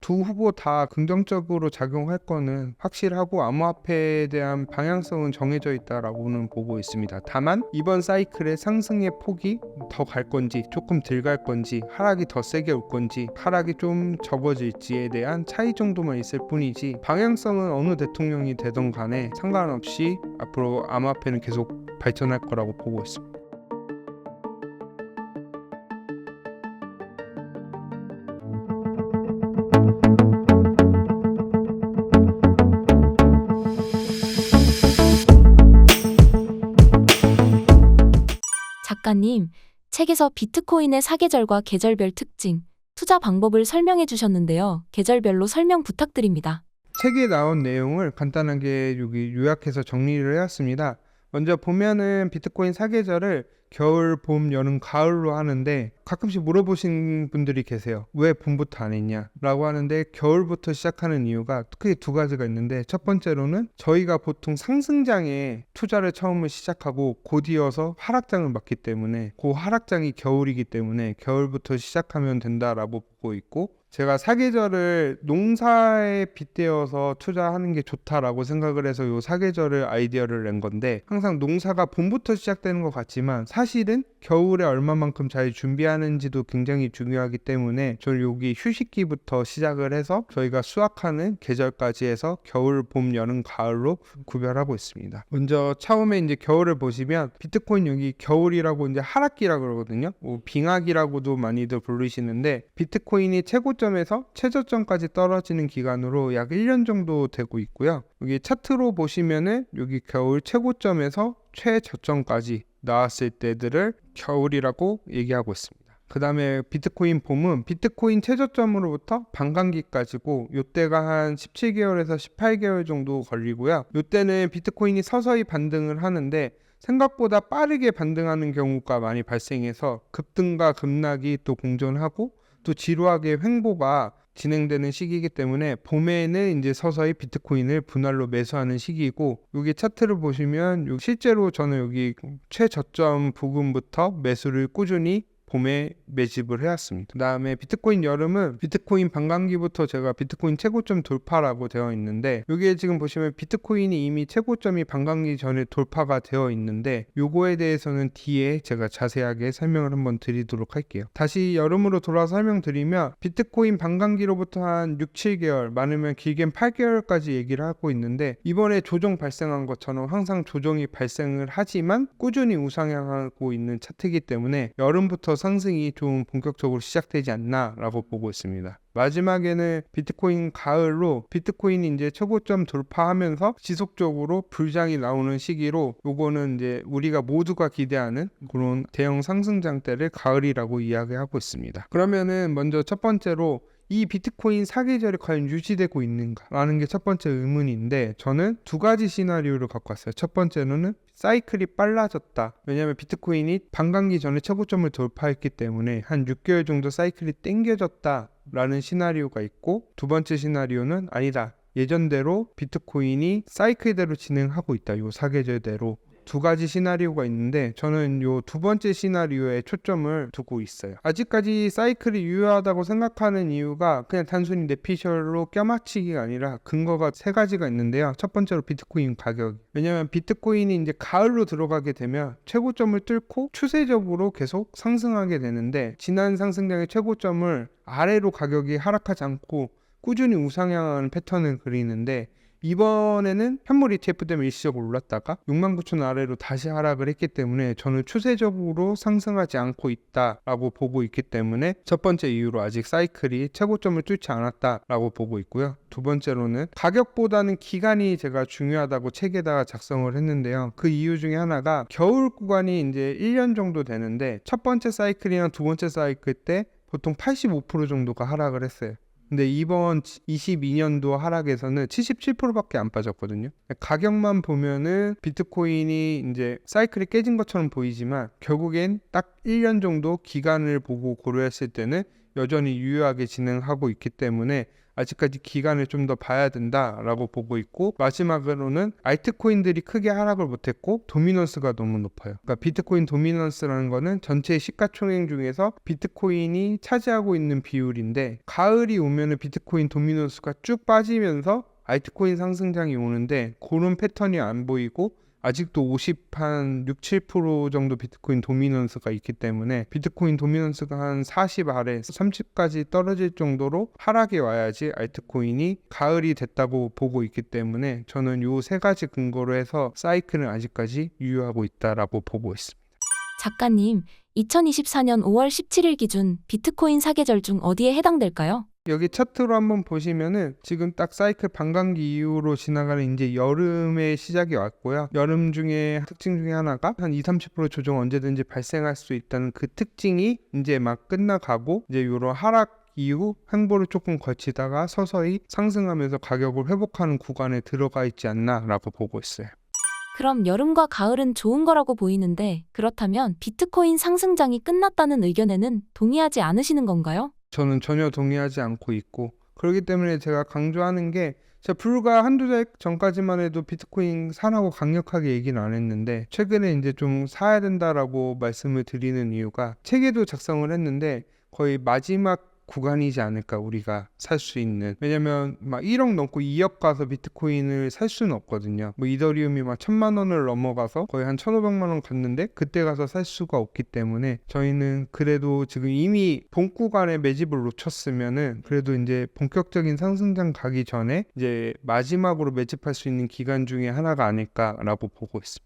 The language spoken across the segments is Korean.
두 후보 다 긍정적으로 작용할 거는 확실하고 암호화폐에 대한 방향성은 정해져 있다라고는 보고 있습니다. 다만 이번 사이클의 상승의 폭이 더 갈 건지 조금 덜 갈 건지 하락이 더 세게 올 건지 하락이 좀 접어질지에 대한 차이 정도만 있을 뿐이지 방향성은 어느 대통령이 되던 간에 상관없이 앞으로 암호화폐는 계속 발전할 거라고 보고 있습니다. 작가님, 책에서 비트코인의 사계절과 계절별 특징, 투자 방법을 설명해 주셨는데요. 계절별로 설명 부탁드립니다. 책에 나온 내용을 간단하게 여기 요약해서 정리를 해왔습니다. 먼저 보면은 비트코인 사계절을 겨울, 봄, 여름, 가을로 하는데 가끔씩 물어보신 분들이 계세요. 왜 봄부터 안 했냐? 라고 하는데 겨울부터 시작하는 이유가 크게 두 가지가 있는데 첫 번째로는 저희가 보통 상승장에 투자를 처음을 시작하고 곧 이어서 하락장을 맞기 때문에 그 하락장이 겨울이기 때문에 겨울부터 시작하면 된다라고 보고 있고 제가 사계절을 농사에 빗대어서 투자하는 게 좋다라고 생각을 해서 요 사계절을 아이디어를 낸 건데 항상 농사가 봄부터 시작되는 것 같지만 사실은 겨울에 얼마만큼 잘 준비하는지도 굉장히 중요하기 때문에 저는 여기 휴식기부터 시작을 해서 저희가 수확하는 계절까지 해서 겨울, 봄, 여름, 가을로 구별하고 있습니다. 먼저 처음에 이제 겨울을 보시면 비트코인 여기 겨울이라고 이제 하락기라고 그러거든요. 빙하기라고도 많이들 부르시는데 비트코인이 최고점에서 최저점까지 떨어지는 기간으로 약 1년 정도 되고 있고요. 여기 차트로 보시면은 여기 겨울 최고점에서 최저점까지 나왔을 때들을 겨울이라고 얘기하고 있습니다. 그 다음에 비트코인 봄은 비트코인 최저점으로부터 반감기까지고 요때가 한 17개월에서 18개월 정도 걸리고요. 요때는 비트코인이 서서히 반등을 하는데 생각보다 빠르게 반등하는 경우가 많이 발생해서 급등과 급락이 또 공존하고 또 지루하게 횡보가 진행되는 시기이기 때문에 봄에는 이제 서서히 비트코인을 분할로 매수하는 시기이고 여기 차트를 보시면 실제로 저는 여기 최저점 부근부터 매수를 꾸준히 봄에 매집을 해왔습니다. 그 다음에 비트코인 여름은 비트코인 반감기부터 제가 비트코인 최고점 돌파라고 되어 있는데 여기에 지금 보시면 비트코인이 이미 최고점이 반감기 전에 돌파가 되어 있는데 요거에 대해서는 뒤에 제가 자세하게 설명을 한번 드리도록 할게요. 다시 여름으로 돌아서 설명드리면 비트코인 반감기로부터 한 6, 7개월 많으면 길게는 8개월까지 얘기를 하고 있는데 이번에 조정 발생한 것처럼 항상 조정이 발생을 하지만 꾸준히 우상향하고 있는 차트이기 때문에 여름부터 상승이 좀 본격적으로 시작되지 않나 라고 보고 있습니다. 마지막에는 비트코인 가을로 비트코인이 이제 최고점 돌파하면서 지속적으로 불장이 나오는 시기로 요거는 이제 우리가 모두가 기대하는 그런 대형 상승장 때를 가을이라고 이야기하고 있습니다. 그러면은 먼저 첫 번째로 이 비트코인 사계절이 과연 유지되고 있는가라는 게 첫 번째 의문인데 저는 두 가지 시나리오를 갖고 왔어요. 첫 번째로는 사이클이 빨라졌다. 왜냐하면 비트코인이 반감기 전에 최고점을 돌파했기 때문에 한 6개월 정도 사이클이 땡겨졌다 라는 시나리오가 있고 두 번째 시나리오는 아니다. 예전대로 비트코인이 사이클대로 진행하고 있다. 요 사계절대로. 두 가지 시나리오가 있는데 저는 요 두 번째 시나리오에 초점을 두고 있어요. 아직까지 사이클이 유효하다고 생각하는 이유가 그냥 단순히 뇌피셜로 껴맞추기가 아니라 근거가 세 가지가 있는데요. 첫 번째로 비트코인 가격. 왜냐면 비트코인이 이제 가을로 들어가게 되면 최고점을 뚫고 추세적으로 계속 상승하게 되는데 지난 상승장의 최고점을 아래로 가격이 하락하지 않고 꾸준히 우상향하는 패턴을 그리는데 이번에는 현물 ETF 때문에 일시적으로 올랐다가 69,000 아래로 다시 하락을 했기 때문에 저는 추세적으로 상승하지 않고 있다라고 보고 있기 때문에 첫 번째 이유로 아직 사이클이 최고점을 뚫지 않았다라고 보고 있고요. 두 번째로는 가격보다는 기간이 제가 중요하다고 책에다가 작성을 했는데요. 그 이유 중에 하나가 겨울 구간이 이제 1년 정도 되는데 첫 번째 사이클이랑 두 번째 사이클 때 보통 85% 정도가 하락을 했어요. 근데 이번 22년도 하락에서는 77%밖에 안 빠졌거든요. 가격만 보면은 비트코인이 이제 사이클이 깨진 것처럼 보이지만 결국엔 딱 1년 정도 기간을 보고 고려했을 때는 여전히 유효하게 진행하고 있기 때문에 아직까지 기간을 좀 더 봐야 된다라고 보고 있고, 마지막으로는 알트코인들이 크게 하락을 못했고 도미넌스가 너무 높아요. 그러니까 비트코인 도미넌스라는 거는 전체 시가총액 중에서 비트코인이 차지하고 있는 비율인데, 가을이 오면은 비트코인 도미넌스가 쭉 빠지면서 알트코인 상승장이 오는데 그런 패턴이 안 보이고 아직도 50한 6, 7% 정도 비트코인 도미넌스가 있기 때문에 비트코인 도미넌스가 한 40 아래 30까지 떨어질 정도로 하락이 와야지 알트코인이 가을이 됐다고 보고 있기 때문에 저는 요 세 가지 근거로 해서 사이클은 아직까지 유효하고 있다라고 보고 있습니다. 작가님, 2024년 5월 17일 기준 비트코인 사계절 중 어디에 해당될까요? 여기 차트로 한번 보시면은 지금 딱 사이클 반감기 이후로 지나가는 이제 여름의 시작이 왔고요. 여름 중에 특징 중에 하나가 한 20-30% 조정 언제든지 발생할 수 있다는 그 특징이 이제 막 끝나가고, 이제 요런 하락 이후 횡보를 조금 거치다가 서서히 상승하면서 가격을 회복하는 구간에 들어가 있지 않나라고 보고 있어요. 그럼 여름과 가을은 좋은 거라고 보이는데, 그렇다면 비트코인 상승장이 끝났다는 의견에는 동의하지 않으시는 건가요? 저는 전혀 동의하지 않고 있고, 그렇기 때문에 제가 강조하는 게, 제가 불과 한두 달 전까지만 해도 비트코인 사라고 강력하게 얘기는 안 했는데 최근에 이제 좀 사야 된다라고 말씀을 드리는 이유가, 책에도 작성을 했는데 거의 마지막 구간이지 않을까 우리가 살 수 있는. 왜냐면 막 1억 넘고 2억 가서 비트코인을 살 수는 없거든요. 뭐 이더리움이 막 1,000만 원을 넘어가서 거의 한 1,500만 원 갔는데 그때 가서 살 수가 없기 때문에, 저희는 그래도 지금 이미 본 구간에 매집을 놓쳤으면은 그래도 이제 본격적인 상승장 가기 전에 이제 마지막으로 매집할 수 있는 기간 중에 하나가 아닐까라고 보고 있습니다.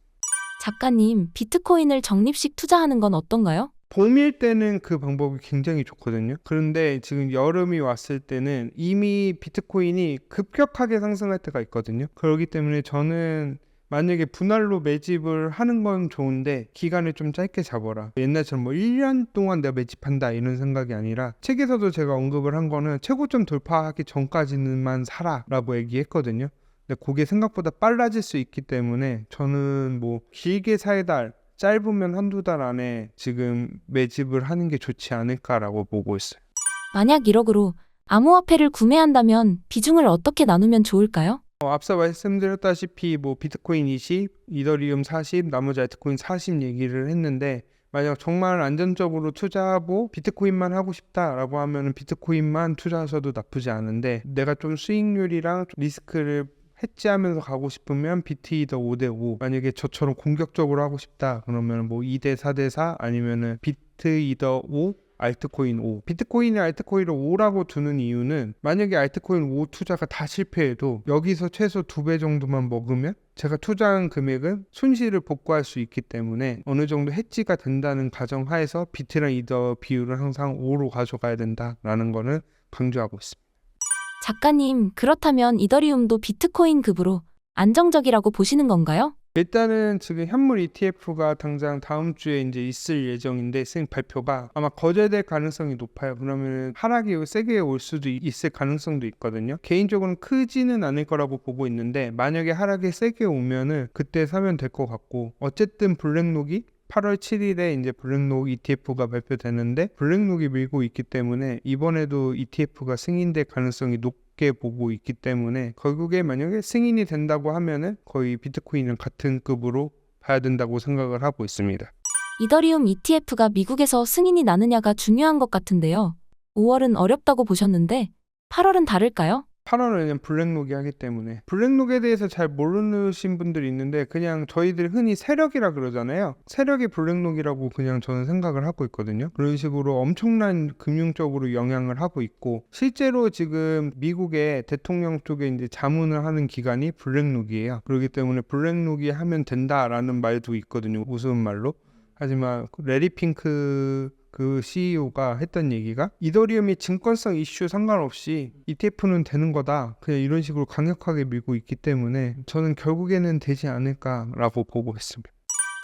작가님, 비트코인을 적립식 투자하는 건 어떤가요? 봄일 때는 그 방법이 굉장히 좋거든요. 그런데 지금 여름이 왔을 때는 이미 비트코인이 급격하게 상승할 때가 있거든요. 그렇기 때문에 저는 만약에 분할로 매집을 하는 건 좋은데 기간을 좀 짧게 잡아라. 옛날처럼 뭐 1년 동안 내가 매집한다 이런 생각이 아니라, 책에서도 제가 언급을 한 거는 최고점 돌파하기 전까지는만 사라 라고 얘기했거든요. 근데 그게 생각보다 빨라질 수 있기 때문에 저는 뭐 길게 사야 달, 짧으면 한두 달 안에 지금 매집을 하는 게 좋지 않을까라고 보고 있어요. 만약 1억으로 암호화폐를 구매한다면 비중을 어떻게 나누면 좋을까요? 앞서 말씀드렸다시피 뭐 비트코인 20, 이더리움 40, 나머지 알트코인 40 얘기를 했는데, 만약 정말 안전적으로 투자하고 비트코인만 하고 싶다라고 하면 비트코인만 투자하셔도 나쁘지 않은데, 내가 좀 수익률이랑 리스크를 해지하면서 가고 싶으면 비트이더 5대5, 만약에 저처럼 공격적으로 하고 싶다 그러면 뭐 2대 4대 4 아니면은 비트이더 5 알트코인 5. 비트코인이 알트코인을 5라고 두는 이유는, 만약에 알트코인 5 투자가 다 실패해도 여기서 최소 2배 정도만 먹으면 제가 투자한 금액은 손실을 복구할 수 있기 때문에 어느 정도 해지가 된다는 가정하에서 비트랑 이더 비율을 항상 5로 가져가야 된다라는 거는 강조하고 있습니다. 작가님, 그렇다면 이더리움도 비트코인 급으로 안정적이라고 보시는 건가요? 일단은 지금 현물 ETF가 당장 다음 주에 이제 있을 예정인데, 발표가 아마 거절될 가능성이 높아요. 그러면 하락이 세게 올 수도 있을 가능성도 있거든요. 개인적으로는 크지는 않을 거라고 보고 있는데, 만약에 하락이 세게 오면은 그때 사면 될 것 같고, 어쨌든 블랙록이 8월 7일에 이제 블랙록 ETF가 발표되는데, 블랙록이 밀고 있기 때문에 이번에도 ETF가 승인될 가능성이 높게 보고 있기 때문에, 결국에 만약에 승인이 된다고 하면은 거의 비트코인은 같은 급으로 봐야 된다고 생각을 하고 있습니다. 이더리움 ETF가 미국에서 승인이 나느냐가 중요한 것 같은데요. 5월은 어렵다고 보셨는데 8월은 다를까요? 8월은 그냥 블랙록이 하기 때문에. 블랙록에 대해서 잘 모르신 분들이 있는데, 그냥 저희들 흔히 세력이라 그러잖아요. 세력이 블랙록이라고 그냥 저는 생각을 하고 있거든요. 그런 식으로 엄청난 금융적으로 영향을 하고 있고, 실제로 지금 미국의 대통령 쪽에 이제 자문을 하는 기관이 블랙록이에요. 그렇기 때문에 블랙록이 하면 된다라는 말도 있거든요, 우스운 말로. 하지만 레리 핑크 그 CEO가 했던 얘기가, 이더리움이 증권성 이슈 상관없이 ETF는 되는 거다, 그냥 이런 식으로 강력하게 밀고 있기 때문에 저는 결국에는 되지 않을까라고 보고 있습니다.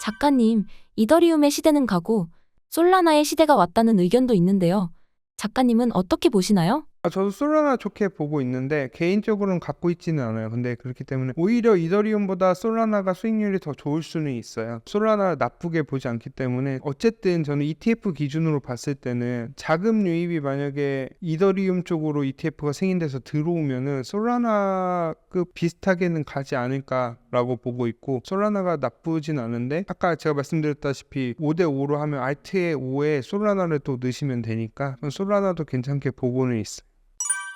작가님, 이더리움의 시대는 가고 솔라나의 시대가 왔다는 의견도 있는데요. 작가님은 어떻게 보시나요? 저도 솔라나 좋게 보고 있는데 개인적으로는 갖고 있지는 않아요. 근데 그렇기 때문에 오히려 이더리움보다 솔라나가 수익률이 더 좋을 수는 있어요. 솔라나 나쁘게 보지 않기 때문에 어쨌든 저는 ETF 기준으로 봤을 때는 자금 유입이 만약에 이더리움 쪽으로 ETF가 승인돼서 들어오면은 솔라나급 비슷하게는 가지 않을까라고 보고 있고, 솔라나가 나쁘진 않은데 아까 제가 말씀드렸다시피 5대5로 하면 알트의 5에 솔라나를 또 넣으시면 되니까 솔라나도 괜찮게 보고는 있어요.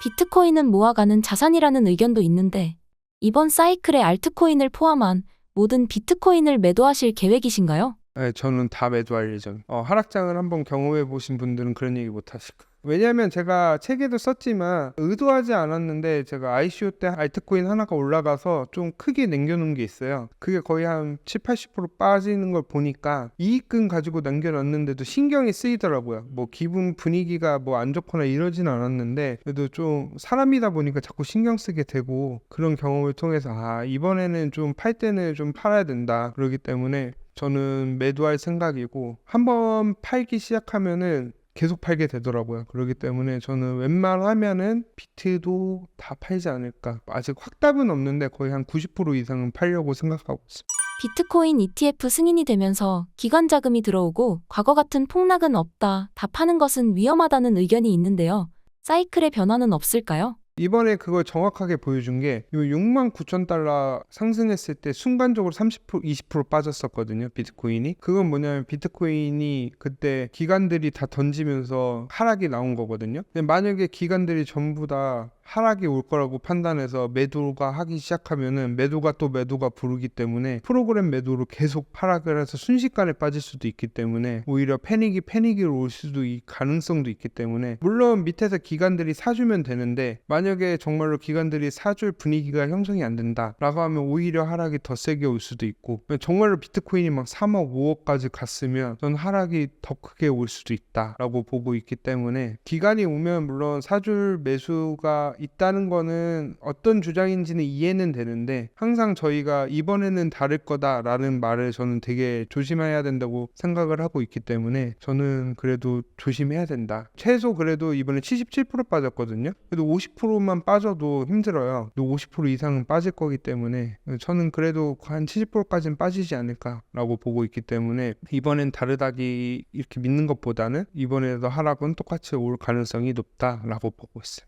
비트코인은 모아가는 자산이라는 의견도 있는데 이번 사이클에 알트코인을 포함한 모든 비트코인을 매도하실 계획이신가요? 네, 저는 다 매도할 예정. 하락장을 한번 경험해 보신 분들은 그런 얘기 못 하실 거예요. 왜냐하면 제가 책에도 썼지만 의도하지 않았는데 제가 ICO 때 알트코인 하나가 올라가서 좀 크게 남겨놓은 게 있어요. 그게 거의 한 7, 80% 빠지는 걸 보니까 이익금 가지고 남겨놨는데도 신경이 쓰이더라고요. 뭐 기분 분위기가 뭐 안 좋거나 이러진 않았는데 그래도 좀 사람이다 보니까 자꾸 신경 쓰게 되고, 그런 경험을 통해서 이번에는 좀 팔 때는 좀 팔아야 된다. 그러기 때문에 저는 매도할 생각이고, 한번 팔기 시작하면은 계속 팔게 되더라고요. 그렇기 때문에 저는 웬만하면은 비트도 다 팔지 않을까. 아직 확답은 없는데 거의 한 90% 이상은 팔려고 생각하고 있습니다. 비트코인 ETF 승인이 되면서 기관 자금이 들어오고 과거 같은 폭락은 없다, 다 파는 것은 위험하다는 의견이 있는데요. 사이클의 변화는 없을까요? 이번에 그걸 정확하게 보여준 게 69,000달러 상승했을 때 순간적으로 30%, 20% 빠졌었거든요. 비트코인이. 그건 뭐냐면 비트코인이 그때 기관들이 다 던지면서 하락이 나온 거거든요. 근데 만약에 기관들이 전부 다 하락이 올 거라고 판단해서 매도가 하기 시작하면은 매도가 부르기 때문에 프로그램 매도로 계속 하락을 해서 순식간에 빠질 수도 있기 때문에 오히려 패닉으로 올 수도 이 가능성도 있기 때문에, 물론 밑에서 기관들이 사주면 되는데 만약에 정말로 기관들이 사줄 분위기가 형성이 안 된다라고 하면 오히려 하락이 더 세게 올 수도 있고, 정말로 비트코인이 막 3억 5억까지 갔으면 전 하락이 더 크게 올 수도 있다라고 보고 있기 때문에, 기간이 오면 물론 사줄 매수가 있다는 거는 어떤 주장인지는 이해는 되는데 항상 저희가 이번에는 다를 거다라는 말을 저는 되게 조심해야 된다고 생각을 하고 있기 때문에 저는 그래도 조심해야 된다. 최소 그래도 이번에 77% 빠졌거든요. 그래도 50%만 빠져도 힘들어요. 50% 이상은 빠질 거기 때문에 저는 그래도 한 70%까지는 빠지지 않을까라고 보고 있기 때문에 이번엔 다르다기 이렇게 믿는 것보다는 이번에도 하락은 똑같이 올 가능성이 높다라고 보고 있어요.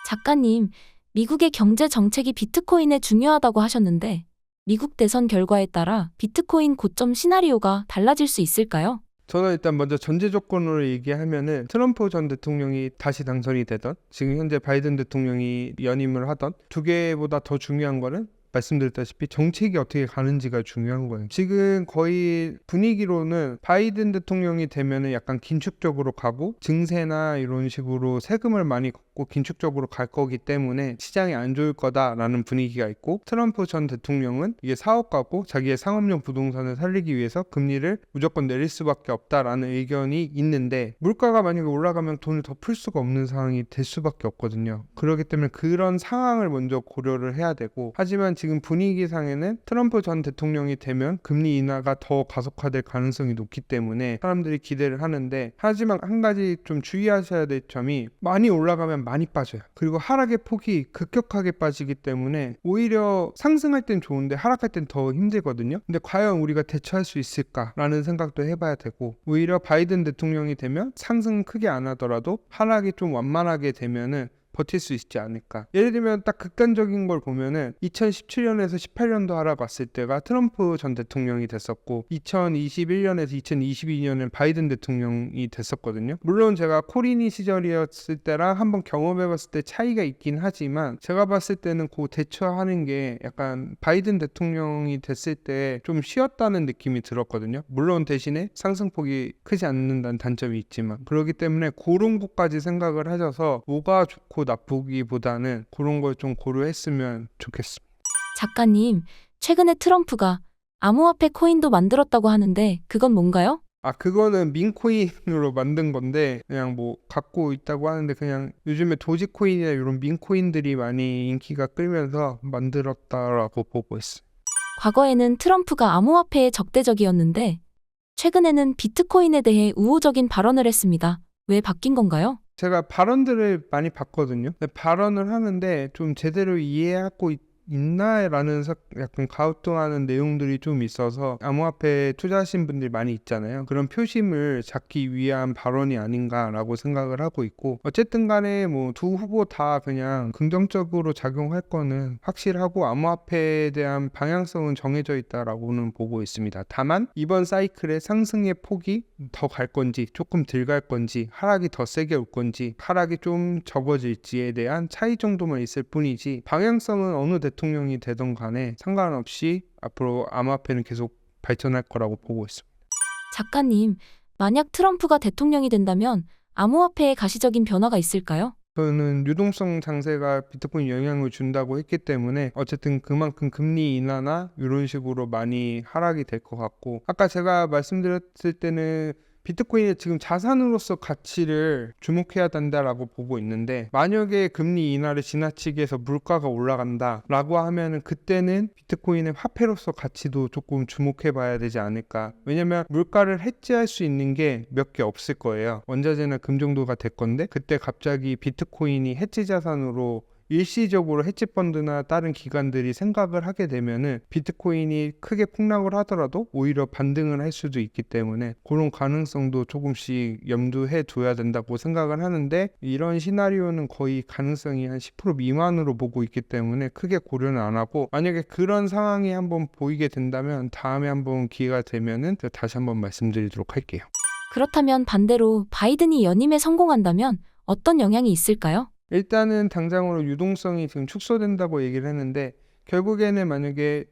작가님, 미국의 경제 정책이 비트코인에 중요하다고 하셨는데 미국 대선 결과에 따라 비트코인 고점 시나리오가 달라질 수 있을까요? 저는 일단 먼저 전제 조건으로 얘기하면은 트럼프 전 대통령이 다시 당선이 되던, 지금 현재 바이든 대통령이 연임을 하던, 두 개보다 더 중요한 거는 말씀드렸다시피 정책이 어떻게 가는지가 중요한 거예요. 지금 거의 분위기로는 바이든 대통령이 되면은 약간 긴축적으로 가고 증세나 이런 식으로 세금을 많이 걷고 긴축적으로 갈 거기 때문에 시장이 안 좋을 거다라는 분위기가 있고, 트럼프 전 대통령은 이게 사업가고 자기의 상업용 부동산을 살리기 위해서 금리를 무조건 내릴 수밖에 없다라는 의견이 있는데, 물가가 만약에 올라가면 돈을 더 풀 수가 없는 상황이 될 수밖에 없거든요. 그렇기 때문에 그런 상황을 먼저 고려를 해야 되고, 하지만 지금 분위기상에는 트럼프 전 대통령이 되면 금리 인하가 더 가속화될 가능성이 높기 때문에 사람들이 기대를 하는데, 하지만 한 가지 좀 주의하셔야 될 점이 많이 올라가면 많이 빠져요. 그리고 하락의 폭이 급격하게 빠지기 때문에 오히려 상승할 땐 좋은데 하락할 땐 더 힘들거든요. 근데 과연 우리가 대처할 수 있을까라는 생각도 해봐야 되고, 오히려 바이든 대통령이 되면 상승 크게 안 하더라도 하락이 좀 완만하게 되면은 버틸 수 있지 않을까. 예를 들면 딱 극단적인 걸 보면은 2017년에서 18년도 알아봤을 때가 트럼프 전 대통령이 됐었고 2021년에서 2022년은 바이든 대통령이 됐었거든요. 물론 제가 코리니 시절이었을 때랑 한번 경험해봤을 때 차이가 있긴 하지만 제가 봤을 때는 그 대처하는 게 약간 바이든 대통령이 됐을 때 좀 쉬었다는 느낌이 들었거든요. 물론 대신에 상승폭이 크지 않는다는 단점이 있지만, 그렇기 때문에 그런 것까지 생각을 하셔서 뭐가 좋고 나쁘기보다는 그런 걸 좀 고려했으면 좋겠습니다. 작가님, 최근에 트럼프가 암호화폐 코인도 만들었다고 하는데 그건 뭔가요? 그거는 민코인으로 만든 건데 그냥 뭐 갖고 있다고 하는데, 그냥 요즘에 도지코인이나 이런 민코인들이 많이 인기가 끌면서 만들었다라고 보고 있어요. 과거에는 트럼프가 암호화폐에 적대적이었는데 최근에는 비트코인에 대해 우호적인 발언을 했습니다. 왜 바뀐 건가요? 제가 발언들을 많이 봤거든요. 근데 발언을 하는데 좀 제대로 이해하고 있나라는 약간 가우뚱하는 내용들이 좀 있어서 암호화폐에 투자하신 분들이 많이 있잖아요. 그런 표심을 잡기 위한 발언이 아닌가라고 생각을 하고 있고, 어쨌든 간에 뭐 두 후보 다 그냥 긍정적으로 작용할 거는 확실하고 암호화폐에 대한 방향성은 정해져 있다라고는 보고 있습니다. 다만 이번 사이클의 상승의 폭이 더 갈 건지 조금 덜 갈 건지, 하락이 더 세게 올 건지 하락이 좀 적어질지에 대한 차이 정도만 있을 뿐이지, 방향성은 어느 대통령이 되던 간에 상관없이 앞으로 암호화폐는 계속 발전할 거라고 보고 있습니다. 작가님, 만약 트럼프가 대통령이 된다면 암호화폐에 가시적인 변화가 있을까요? 저는 유동성 장세가 비트코인 영향을 준다고 했기 때문에 어쨌든 그만큼 금리 인하나 이런 식으로 많이 하락이 될 것 같고, 아까 제가 말씀드렸을 때는 비트코인의 지금 자산으로서 가치를 주목해야 된다라고 보고 있는데, 만약에 금리 인하를 지나치게 해서 물가가 올라간다라고 하면은 그때는 비트코인의 화폐로서 가치도 조금 주목해 봐야 되지 않을까. 왜냐면 물가를 해지할 수 있는 게 몇 개 없을 거예요. 원자재나 금 정도가 될 건데, 그때 갑자기 비트코인이 해지 자산으로 일시적으로 헤지펀드나 다른 기관들이 생각을 하게 되면은 비트코인이 크게 폭락을 하더라도 오히려 반등을 할 수도 있기 때문에 그런 가능성도 조금씩 염두해 둬야 된다고 생각을 하는데, 이런 시나리오는 거의 가능성이 한 10% 미만으로 보고 있기 때문에 크게 고려는 안 하고, 만약에 그런 상황이 한번 보이게 된다면 다음에 한번 기회가 되면은 다시 한번 말씀드리도록 할게요. 그렇다면 반대로 바이든이 연임에 성공한다면 어떤 영향이 있을까요? 일단은 당장으로 유동성이 지금 축소된다고 얘기를 했는데, 결국에는 만약에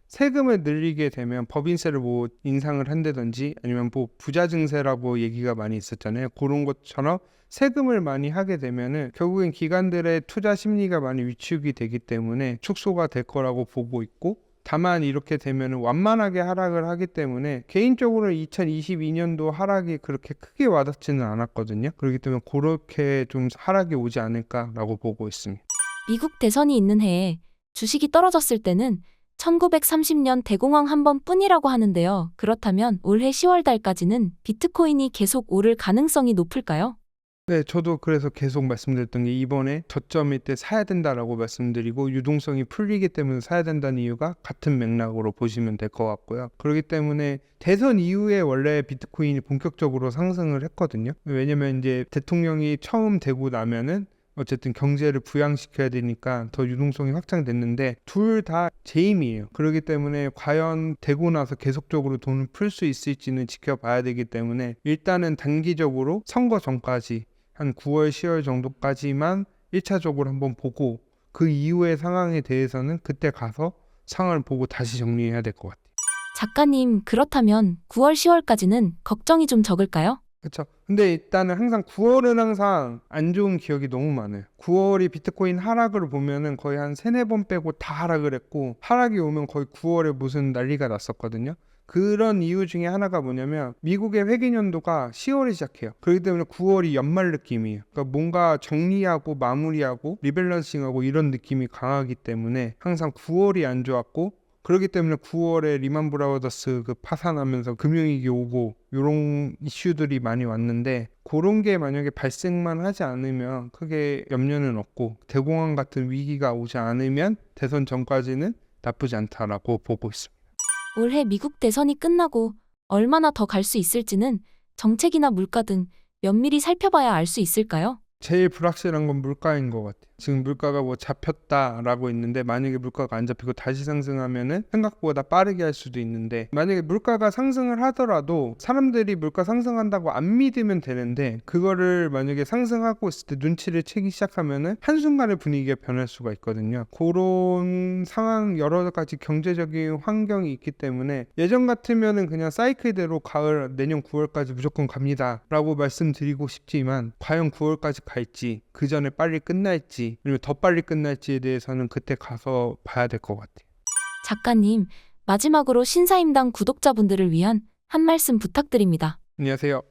세금을 늘리게 되면 법인세를 뭐 인상을 한다든지, 아니면 뭐 부자 증세라고 얘기가 많이 있었잖아요. 그런 것처럼 세금을 많이 하게 되면은 결국엔 기관들의 투자 심리가 많이 위축이 되기 때문에 축소가 될 거라고 보고 있고, 다만 이렇게 되면 완만하게 하락을 하기 때문에 개인적으로 2022년도 하락이 그렇게 크게 와닿지는 않았거든요. 그렇기 때문에 그렇게 좀 하락이 오지 않을까라고 보고 있습니다. 미국 대선이 있는 해에 주식이 떨어졌을 때는 1930년 대공황 한 번뿐이라고 하는데요. 그렇다면 올해 10월 달까지는 비트코인이 계속 오를 가능성이 높을까요? 네, 저도 그래서 계속 말씀드렸던 게, 이번에 저점일 때 사야 된다라고 말씀드리고, 유동성이 풀리기 때문에 사야 된다는 이유가 같은 맥락으로 보시면 될 것 같고요. 그렇기 때문에 대선 이후에 원래 비트코인이 본격적으로 상승을 했거든요. 왜냐면 이제 대통령이 처음 되고 나면은 어쨌든 경제를 부양시켜야 되니까 더 유동성이 확장됐는데, 둘 다 재임이에요. 그렇기 때문에 과연 되고 나서 계속적으로 돈을 풀 수 있을지는 지켜봐야 되기 때문에, 일단은 단기적으로 선거 전까지 한 9월, 10월 정도까지만 1차적으로 한번 보고, 그 이후의 상황에 대해서는 그때 가서 상황을 보고 다시 정리해야 될 것 같아요. 작가님, 그렇다면 9월, 10월까지는 걱정이 좀 적을까요? 그렇죠. 근데 일단은 항상 9월은 항상 안 좋은 기억이 너무 많아요. 9월이 비트코인 하락을 보면은 거의 한 3-4번 빼고 다 하락을 했고, 하락이 오면 거의 9월에 무슨 난리가 났었거든요. 그런 이유 중에 하나가 뭐냐면, 미국의 회계연도가 10월에 시작해요. 그렇기 때문에 9월이 연말 느낌이에요. 그러니까 뭔가 정리하고 마무리하고 리밸런싱하고 이런 느낌이 강하기 때문에 항상 9월이 안 좋았고, 그렇기 때문에 9월에 리만 브라더스 그 파산하면서 금융위기 오고 이런 이슈들이 많이 왔는데, 그런 게 만약에 발생만 하지 않으면 크게 염려는 없고, 대공황 같은 위기가 오지 않으면 대선 전까지는 나쁘지 않다라고 보고 있습니다. 올해 미국 대선이 끝나고 얼마나 더 갈 수 있을지는 정책이나 물가 등 면밀히 살펴봐야 알 수 있을까요? 제일 불확실한 건 물가인 것 같아요. 지금 물가가 뭐 잡혔다라고 있는데, 만약에 물가가 안 잡히고 다시 상승하면은 생각보다 빠르게 할 수도 있는데, 만약에 물가가 상승을 하더라도 사람들이 물가 상승한다고 안 믿으면 되는데, 그거를 만약에 상승하고 있을 때 눈치를 채기 시작하면은 한순간에 분위기가 변할 수가 있거든요. 그런 상황, 여러 가지 경제적인 환경이 있기 때문에, 예전 같으면은 그냥 사이클대로 가을 내년 9월까지 무조건 갑니다 라고 말씀드리고 싶지만, 과연 9월까지 갈지, 그 전에 빨리 끝날지, 아니면 더 빨리 끝날지에 대해서는 그때 가서 봐야 될 것 같아요. 작가님, 마지막으로 신사임당 구독자분들을 위한 한 말씀 부탁드립니다. 안녕하세요.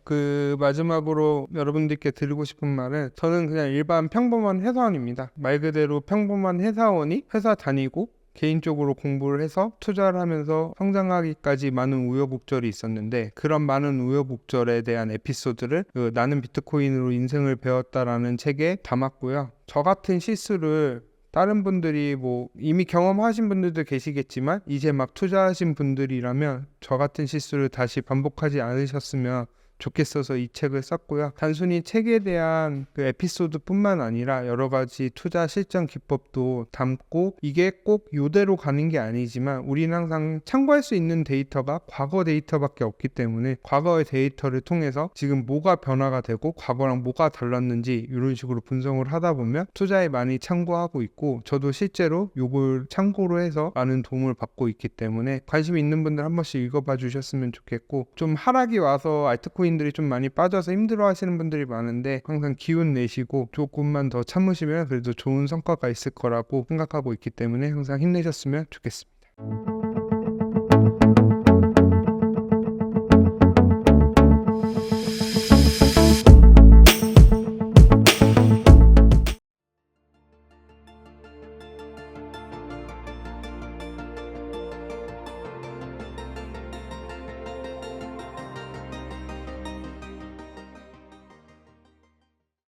마지막으로 여러분들께 드리고 싶은 말은, 저는 그냥 일반 평범한 회사원입니다. 말 그대로 평범한 회사원이 회사 다니고 개인적으로 공부를 해서 투자를 하면서 성장하기까지 많은 우여곡절이 있었는데, 그런 많은 우여곡절에 대한 에피소드를 나는 비트코인으로 인생을 배웠다라는 책에 담았고요. 저 같은 실수를 다른 분들이 뭐 이미 경험하신 분들도 계시겠지만 이제 막 투자하신 분들이라면 저 같은 실수를 다시 반복하지 않으셨으면 좋겠어서 이 책을 썼고요. 단순히 책에 대한 그 에피소드뿐만 아니라 여러 가지 투자 실전 기법도 담고, 이게 꼭 요대로 가는 게 아니지만 우리는 항상 참고할 수 있는 데이터가 과거 데이터밖에 없기 때문에 과거의 데이터를 통해서 지금 뭐가 변화가 되고 과거랑 뭐가 달랐는지 이런 식으로 분석을 하다 보면 투자에 많이 참고하고 있고, 저도 실제로 요걸 참고로 해서 많은 도움을 받고 있기 때문에 관심 있는 분들 한 번씩 읽어봐 주셨으면 좋겠고, 좀 하락이 와서 알트코인들이 좀 많이 빠져서 힘들어 하시는 분들이 많은데 항상 기운 내시고 조금만 더 참으시면 그래도 좋은 성과가 있을 거라고 생각하고 있기 때문에 항상 힘내셨으면 좋겠습니다.